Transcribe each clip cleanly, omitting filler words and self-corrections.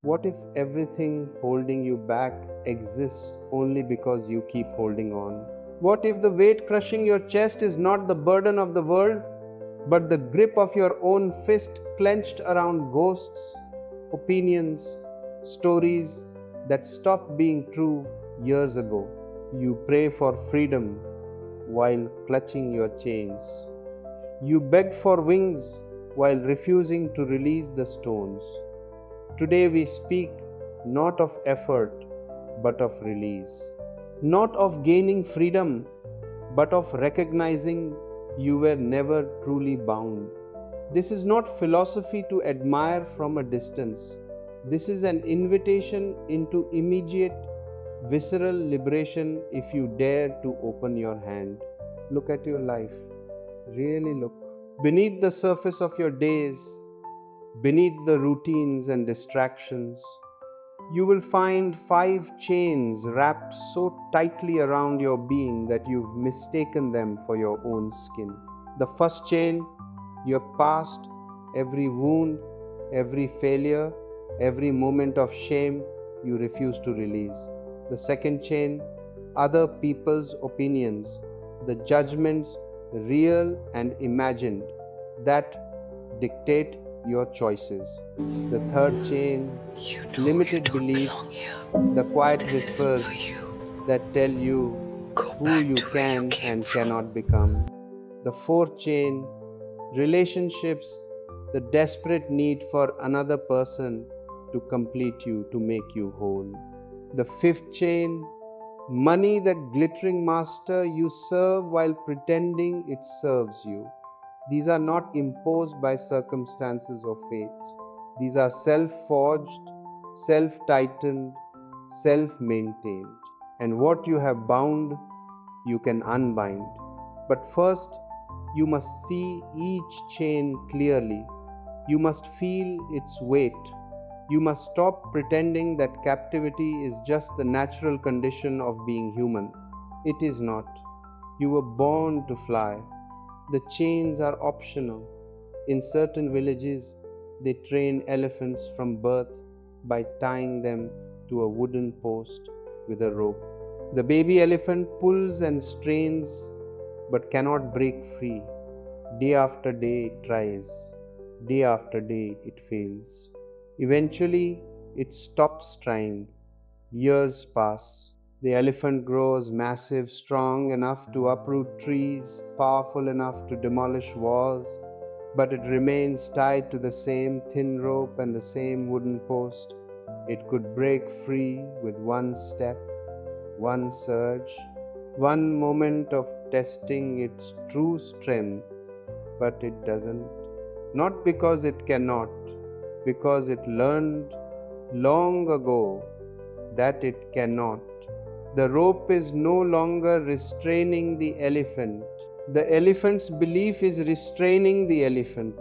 What if everything holding you back exists only because you keep holding on? What if the weight crushing your chest is not the burden of the world, but the grip of your own fist clenched around ghosts, opinions, stories that stopped being true years ago? You pray for freedom while clutching your chains. You beg for wings while refusing to release the stones. Today we speak not of effort but of release, not of gaining freedom but of recognizing you were never truly bound. This is not philosophy to admire from a distance. This is an invitation into immediate, visceral liberation if you dare to open your hand. Look at your life. Really look. Beneath the surface of your days, beneath the routines and distractions, you will find 5 chains wrapped so tightly around your being that you've mistaken them for your own skin. The first chain, your past, every wound, every failure, every moment of shame you refuse to release. The second chain, other people's opinions, the judgments, real and imagined, that dictate your choices. The third chain, You know you limited don't belong beliefs, here. the quiet This isn't whispers for you. that tell you Go who back you to where you can came and from. cannot become. The fourth chain, relationships, the desperate need for another person to complete you, to make you whole. The fifth chain, money, that glittering master you serve while pretending it serves you. These are not imposed by circumstances or fate. These are self forged, self tightened, self maintained. And what you have bound, you can unbind. But first, you must see each chain clearly. You must feel its weight. You must stop pretending that captivity is just the natural condition of being human. It is not. You were born to fly. The chains are optional. In certain villages, they train elephants from birth by tying them to a wooden post with a rope. The baby elephant pulls and strains but cannot break free. Day after day it tries. Day after day it fails. Eventually it stops trying. Years pass. The elephant grows massive, strong enough to uproot trees, powerful enough to demolish walls, but it remains tied to the same thin rope and the same wooden post. It could break free with one step, one surge, one moment of testing its true strength, but it doesn't. Not because it cannot, because it learned long ago that it cannot. The rope is no longer restraining the elephant. The elephant's belief is restraining the elephant.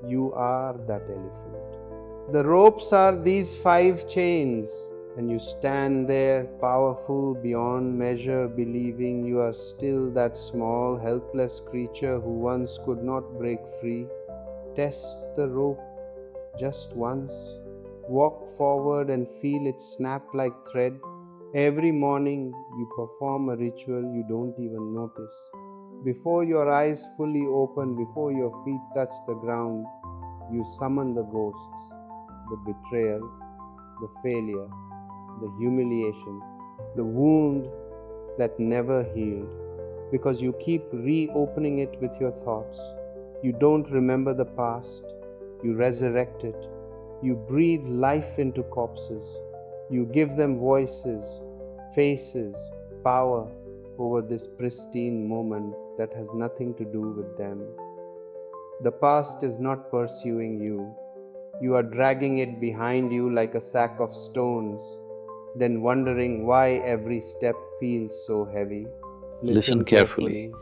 You are that elephant. The ropes are these 5 chains, and you stand there powerful beyond measure, believing you are still that small, helpless creature who once could not break free. Test the rope just once. Walk forward and feel it snap like thread. Every morning you perform a ritual you don't even notice. Before your eyes fully open, before your feet touch the ground, you summon the ghosts, the betrayal, the failure, the humiliation, the wound that never healed. Because you keep reopening it with your thoughts. You don't remember the past, you resurrect it. You breathe life into corpses. You give them voices, faces, power over this pristine moment that has nothing to do with them. The past is not pursuing you. You are dragging it behind you like a sack of stones, then wondering why every step feels so heavy. Listen Listen carefully. carefully.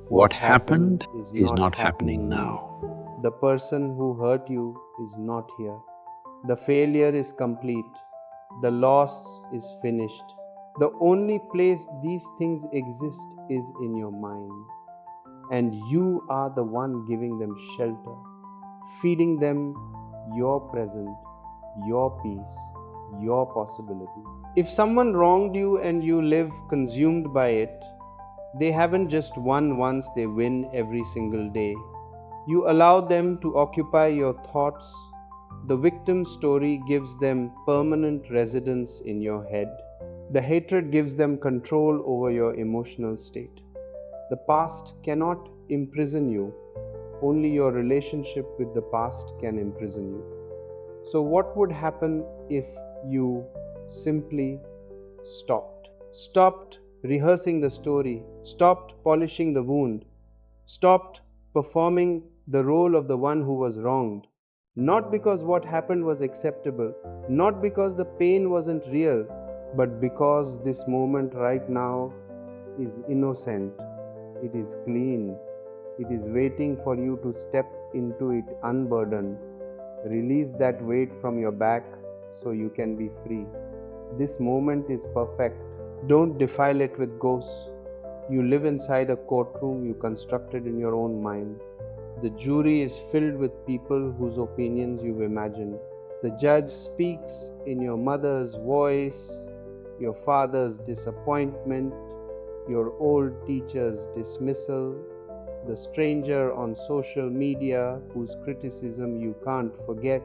What What happened happened is is not not happening happening now. now. The person who hurt you is not here. The failure is complete. The loss is finished. The only place these things exist is in your mind. And you are the one giving them shelter, feeding them your present, your peace, your possibility. If someone wronged you and you live consumed by it, they haven't just won once, they win every single day. You allow them to occupy your thoughts. The victim story gives them permanent residence in your head. The hatred gives them control over your emotional state. The past cannot imprison you. Only your relationship with the past can imprison you. So, what would happen if you simply stopped? Stopped rehearsing the story, stopped polishing the wound, stopped performing the role of the one who was wronged. Not because what happened was acceptable, not because the pain wasn't real, but because this moment right now is innocent, it is clean, it is waiting for you to step into it unburdened. Release that weight from your back so you can be free. This moment is perfect. Don't defile it with ghosts. You live inside a courtroom you constructed in your own mind. The jury is filled with people whose opinions you've imagined. The judge speaks in your mother's voice, your father's disappointment, your old teacher's dismissal, the stranger on social media whose criticism you can't forget,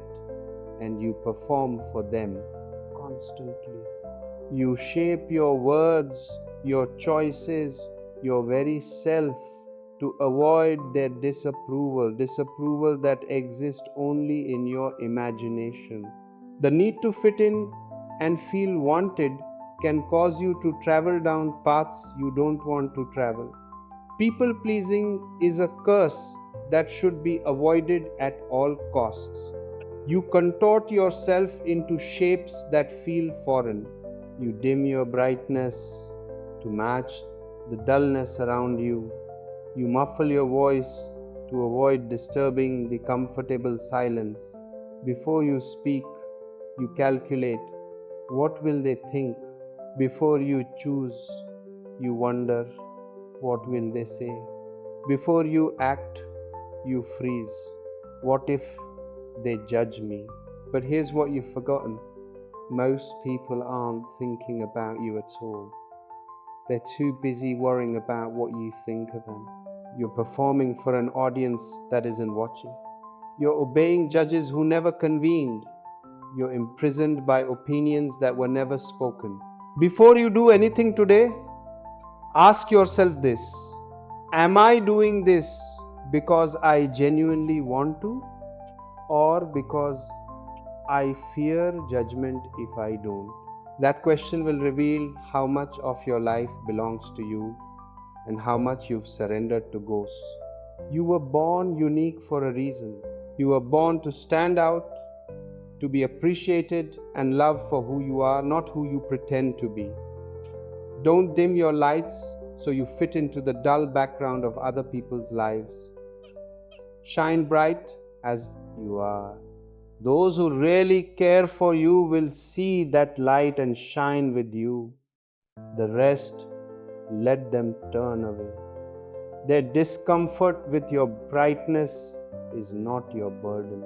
and you perform for them constantly. You shape your words, your choices, your very self to avoid their disapproval that exists only in your imagination. The need to fit in and feel wanted can cause you to travel down paths you don't want to travel. People pleasing is a curse that should be avoided at all costs. You contort yourself into shapes that feel foreign. You dim your brightness to match the dullness around you. You muffle your voice to avoid disturbing the comfortable silence. Before you speak, you calculate, what will they think? Before you choose, you wonder, what will they say? Before you act, you freeze. What if they judge me? But here's what you've forgotten. Most people aren't thinking about you at all. They're too busy worrying about what you think of them. You're performing for an audience that isn't watching. You're obeying judges who never convened. You're imprisoned by opinions that were never spoken. Before you do anything today, ask yourself this: am I doing this because I genuinely want to, or because I fear judgment if I don't? That question will reveal how much of your life belongs to you and how much you've surrendered to ghosts. You were born unique for a reason. You were born to stand out, to be appreciated and loved for who you are, not who you pretend to be. Don't dim your lights so you fit into the dull background of other people's lives. Shine bright as you are. Those who really care for you will see that light and shine with you. The rest, let them turn away. Their discomfort with your brightness is not your burden.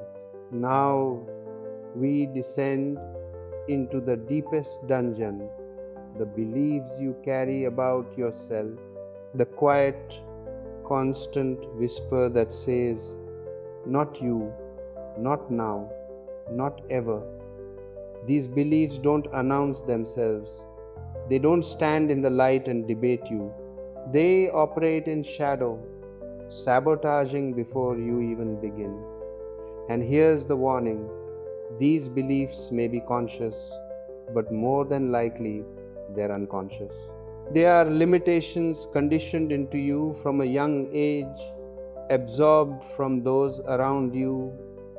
Now we descend into the deepest dungeon, the beliefs you carry about yourself, the quiet, constant whisper that says, not you, not now, not ever. These beliefs don't announce themselves. They don't stand in the light and debate you. They operate in shadow, sabotaging before you even begin. And here's the warning: these beliefs may be conscious, but more than likely, they're unconscious. They are limitations conditioned into you from a young age, absorbed from those around you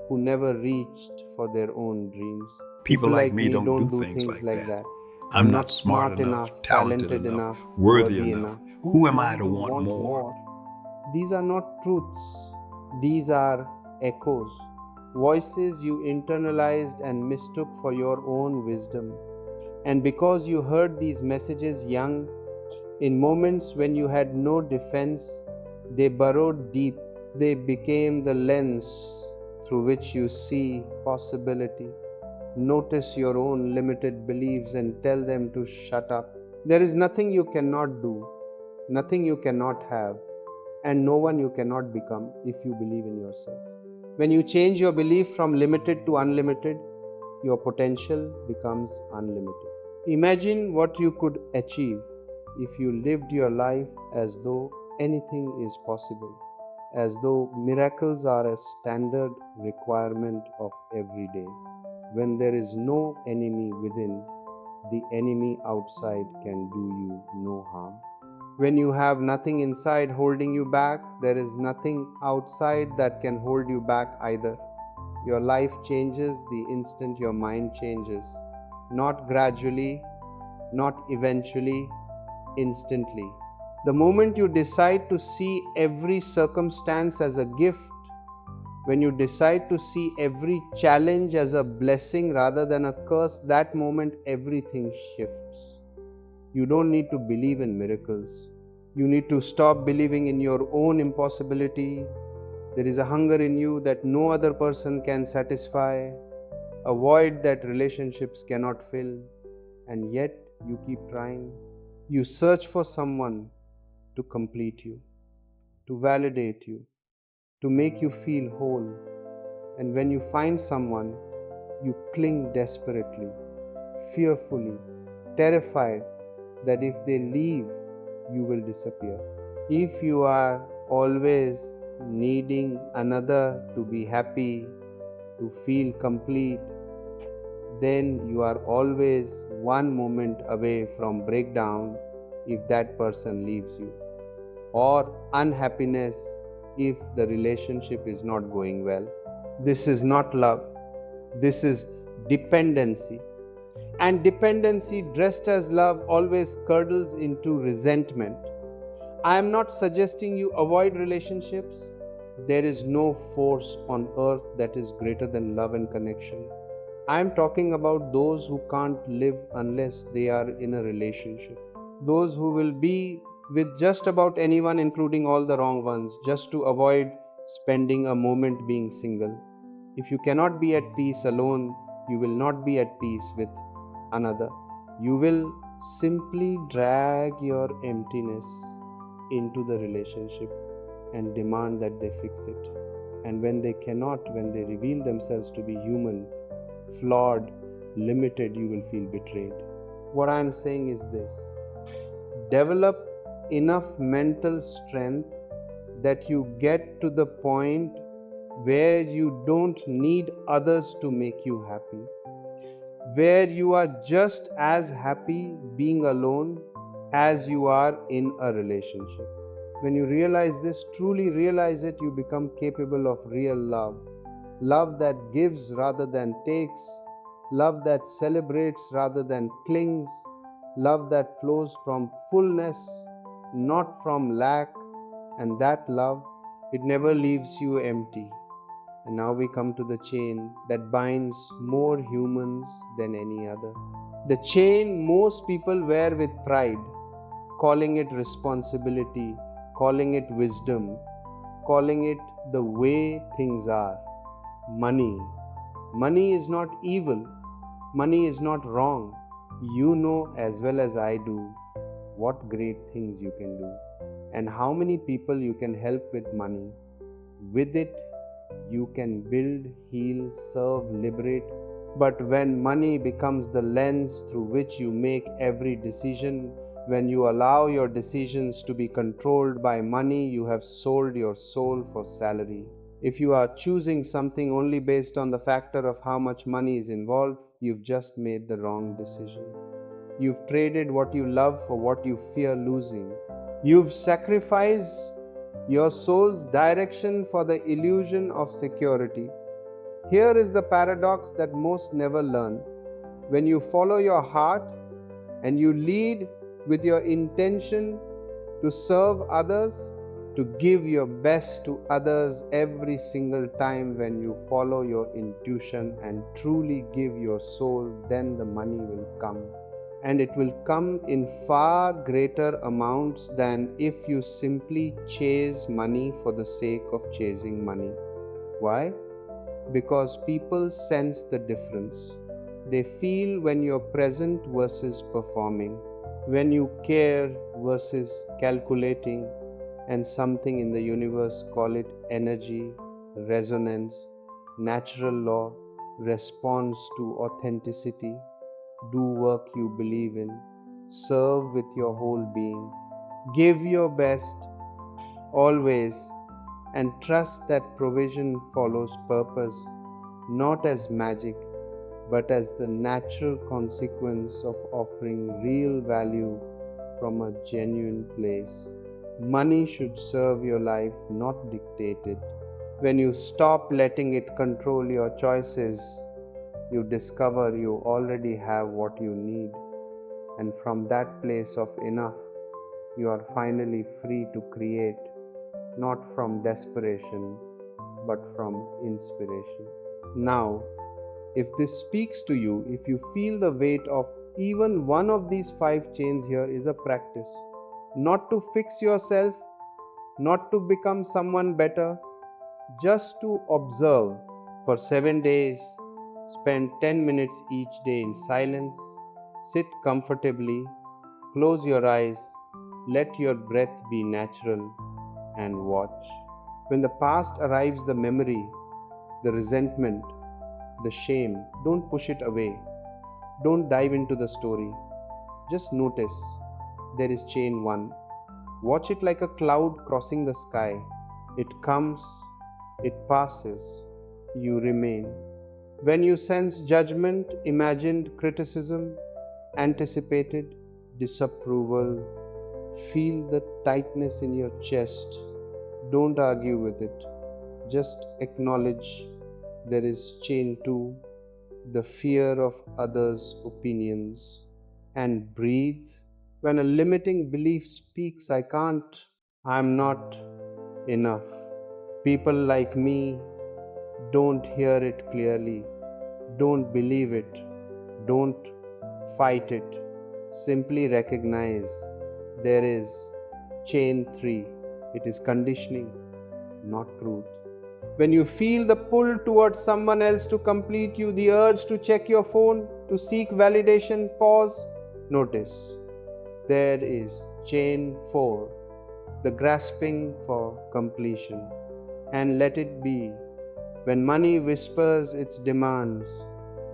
who never reached for their own dreams. People like me don't do things like that. I'm not smart enough, talented enough, worthy enough. Who am I to want more? These are not truths, these are echoes, voices you internalized and mistook for your own wisdom. And because you heard these messages young, in moments when you had no defense, they burrowed deep. They became the lens through which you see possibility. Notice your own limited beliefs and tell them to shut up. There is nothing you cannot do, nothing you cannot have, and no one you cannot become if you believe in yourself. When you change your belief from limited to unlimited, your potential becomes unlimited. Imagine what you could achieve if you lived your life as though anything is possible, as though miracles are a standard requirement of every day. When there is no enemy within, the enemy outside can do you no harm. When you have nothing inside holding you back, there is nothing outside that can hold you back either. Your life changes the instant your mind changes, not gradually, not eventually, instantly. The moment you decide to see every circumstance as a gift, when you decide to see every challenge as a blessing rather than a curse, that moment everything shifts. You don't need to believe in miracles. You need to stop believing in your own impossibility. There is a hunger in you that no other person can satisfy, a void that relationships cannot fill, and yet you keep trying. You search for someone to complete you, to validate you, to make you feel whole. And when you find someone, you cling desperately, fearfully, terrified that if they leave, you will disappear. If you are always needing another to be happy, to feel complete, then you are always one moment away from breakdown if that person leaves you, or unhappiness if the relationship is not going well. This is not love, this is dependency. And dependency dressed as love always curdles into resentment. I am not suggesting you avoid relationships. There is no force on earth that is greater than love and connection. I am talking about those who can't live unless they are in a relationship. Those who will be with just about anyone, including all the wrong ones, just to avoid spending a moment being single. If you cannot be at peace alone, you will not be at peace with another. You will simply drag your emptiness into the relationship and demand that they fix it. And when they cannot, when they reveal themselves to be human, flawed, limited, you will feel betrayed. What I am saying is this: develop enough mental strength that you get to the point where you don't need others to make you happy, where you are just as happy being alone as you are in a relationship. When you realize this, truly realize it, you become capable of real love. Love that gives rather than takes, love that celebrates rather than clings, love that flows from fullness, not from lack, and that love, it never leaves you empty. And now we come to the chain that binds more humans than any other. The chain most people wear with pride, calling it responsibility, calling it wisdom, calling it the way things are. Money. Money is not evil. Money is not wrong. You know as well as I do what great things you can do and how many people you can help with money. With it, you can build, heal, serve, liberate. But when money becomes the lens through which you make every decision, when you allow your decisions to be controlled by money, you have sold your soul for salary. If you are choosing something only based on the factor of how much money is involved, you've just made the wrong decision. You've traded what you love for what you fear losing. You've sacrificed your soul's direction for the illusion of security. Here is the paradox that most never learn. When you follow your heart and you lead with your intention to serve others, to give your best to others every single time, when you follow your intuition and truly give your soul, then the money will come. And it will come in far greater amounts than if you simply chase money for the sake of chasing money. Why? Because people sense the difference. They feel when you're present versus performing, when you care versus calculating, and something in the universe, call it energy, resonance, natural law, responds to authenticity. Do work you believe in, serve with your whole being, give your best always, and trust that provision follows purpose, not as magic, but as the natural consequence of offering real value from a genuine place. Money should serve your life, not dictate it. When you stop letting it control your choices, you discover you already have what you need. And from that place of enough, you are finally free to create, not from desperation, but from inspiration. Now, if this speaks to you, if you feel the weight of even one of these 5 chains, here is a practice. Not to fix yourself, not to become someone better, just to observe for 7 days. Spend 10 minutes each day in silence. Sit comfortably, close your eyes, let your breath be natural, and watch. When the past arrives, the memory, the resentment, the shame, don't push it away. Don't dive into the story. Just notice there is chain 1. Watch it like a cloud crossing the sky. It comes, it passes, you remain. When you sense judgment, imagined criticism, anticipated disapproval, feel the tightness in your chest. Don't argue with it. Just acknowledge there is chain 2, the fear of others' opinions, and breathe. When a limiting belief speaks, I can't, I'm not enough, people like me, don't hear it clearly, don't believe it, don't fight it. Simply recognize there is chain 3. It is conditioning, not truth. When you feel the pull towards someone else to complete you, the urge to check your phone, to seek validation, pause, notice. There is chain 4, the grasping for completion. And let it be. When money whispers its demands,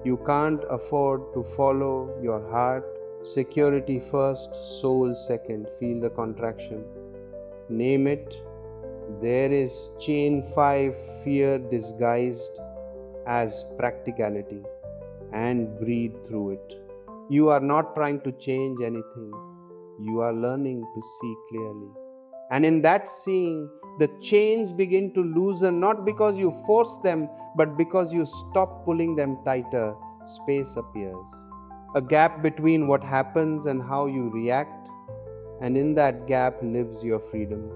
you can't afford to follow your heart. Security first, soul second. Feel the contraction. Name it. There is chain 5, fear disguised as practicality, and breathe through it. You are not trying to change anything. You are learning to see clearly. And in that seeing, the chains begin to loosen, not because you force them, but because you stop pulling them tighter. Space appears. A gap between what happens and how you react, and in that gap lives your freedom.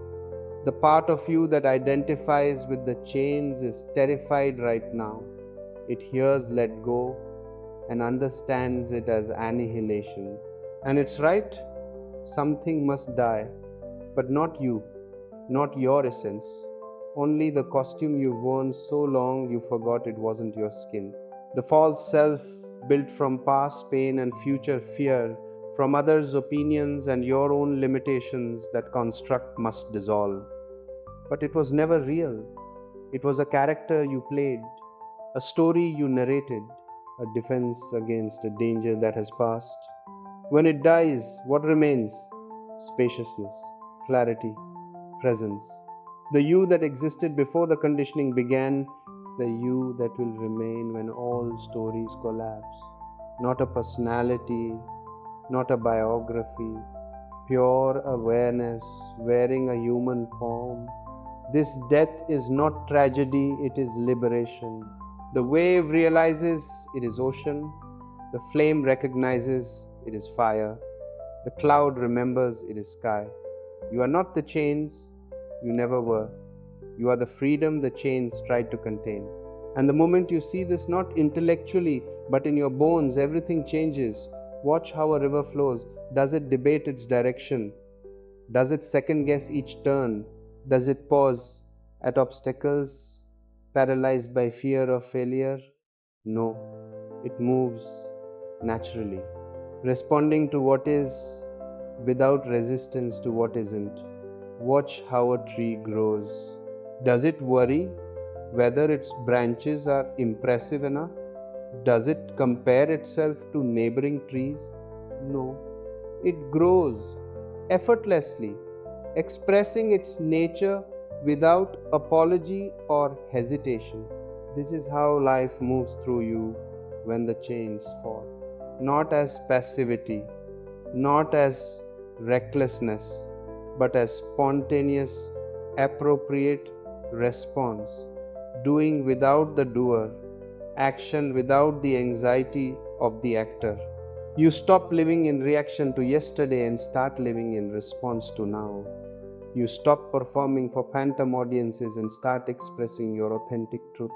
The part of you that identifies with the chains is terrified right now. It hears let go and understands it as annihilation. And it's right, something must die, but not you, not your essence. Only the costume you've worn so long you forgot it wasn't your skin. The false self built from past pain and future fear, from others' opinions and your own limitations, that construct must dissolve. But it was never real. It was a character you played, a story you narrated, a defense against a danger that has passed. When it dies, what remains? Spaciousness, clarity, presence. The you that existed before the conditioning began, the you that will remain when all stories collapse. Not a personality, not a biography, pure awareness wearing a human form. This death is not tragedy, it is liberation. The wave realizes it is ocean, the flame recognizes it is fire, the cloud remembers it is sky. You are not the chains, you never were. You are the freedom the chains tried to contain. And the moment you see this, not intellectually, but in your bones, everything changes. Watch how a river flows. Does it debate its direction? Does it second guess each turn? Does it pause at obstacles, paralyzed by fear of failure? No, it moves naturally, responding to what is without resistance to what isn't. Watch how a tree grows. Does it worry whether its branches are impressive enough? Does it compare itself to neighboring trees? No. It grows effortlessly, expressing its nature without apology or hesitation. This is how life moves through you when the chains fall. Not as passivity, not as recklessness, but as spontaneous, appropriate response, doing without the doer, action without the anxiety of the actor. You stop living in reaction to yesterday and start living in response to now. You stop performing for phantom audiences and start expressing your authentic truth.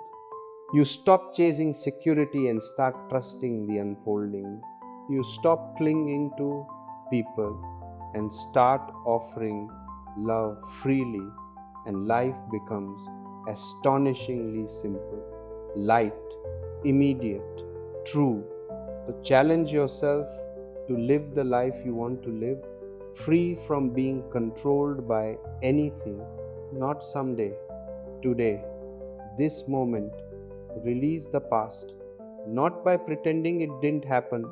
You stop chasing security and start trusting the unfolding. You stop clinging to people and start offering love freely, and life becomes astonishingly simple, light, immediate, true. So challenge yourself to live the life you want to live, free from being controlled by anything. Not someday, today, this moment. Release the past, not by pretending it didn't happen,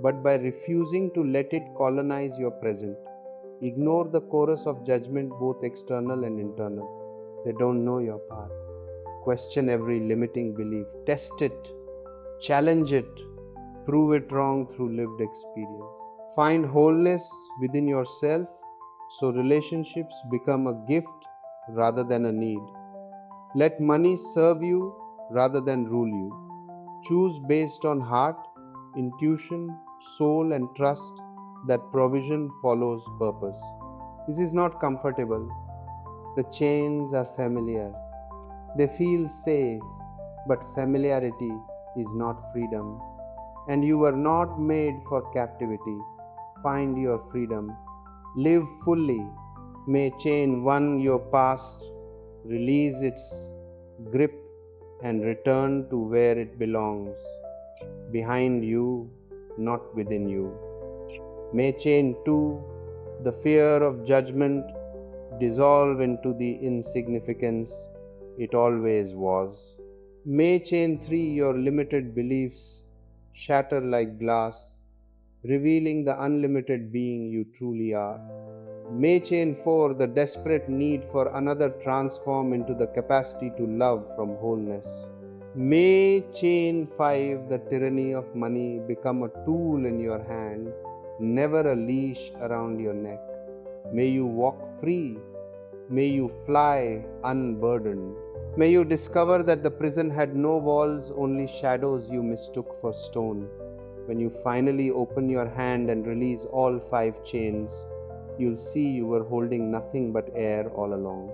but by refusing to let it colonize your present. Ignore the chorus of judgment, both external and internal. They don't know your path. Question every limiting belief. Test it. Challenge it. Prove it wrong through lived experience. Find wholeness within yourself so relationships become a gift rather than a need. Let money serve you rather than rule you. Choose based on heart, intuition, soul, and trust that provision follows purpose. This is not comfortable. The chains are familiar. They feel safe, but familiarity is not freedom. And you were not made for captivity. Find your freedom. Live fully. May chain one your past release its grip and return to where it belongs, behind you, not within you. May chain 2, the fear of judgment, dissolve into the insignificance it always was. May chain 3, your limited beliefs, shatter like glass, revealing the unlimited being you truly are. May chain 4, the desperate need for another, transform into the capacity to love from wholeness. May chain 5, the tyranny of money, become a tool in your hand, never a leash around your neck. May you walk free. May you fly unburdened. May you discover that the prison had no walls, only shadows you mistook for stone. When you finally open your hand and release all 5 chains, you'll see you were holding nothing but air all along.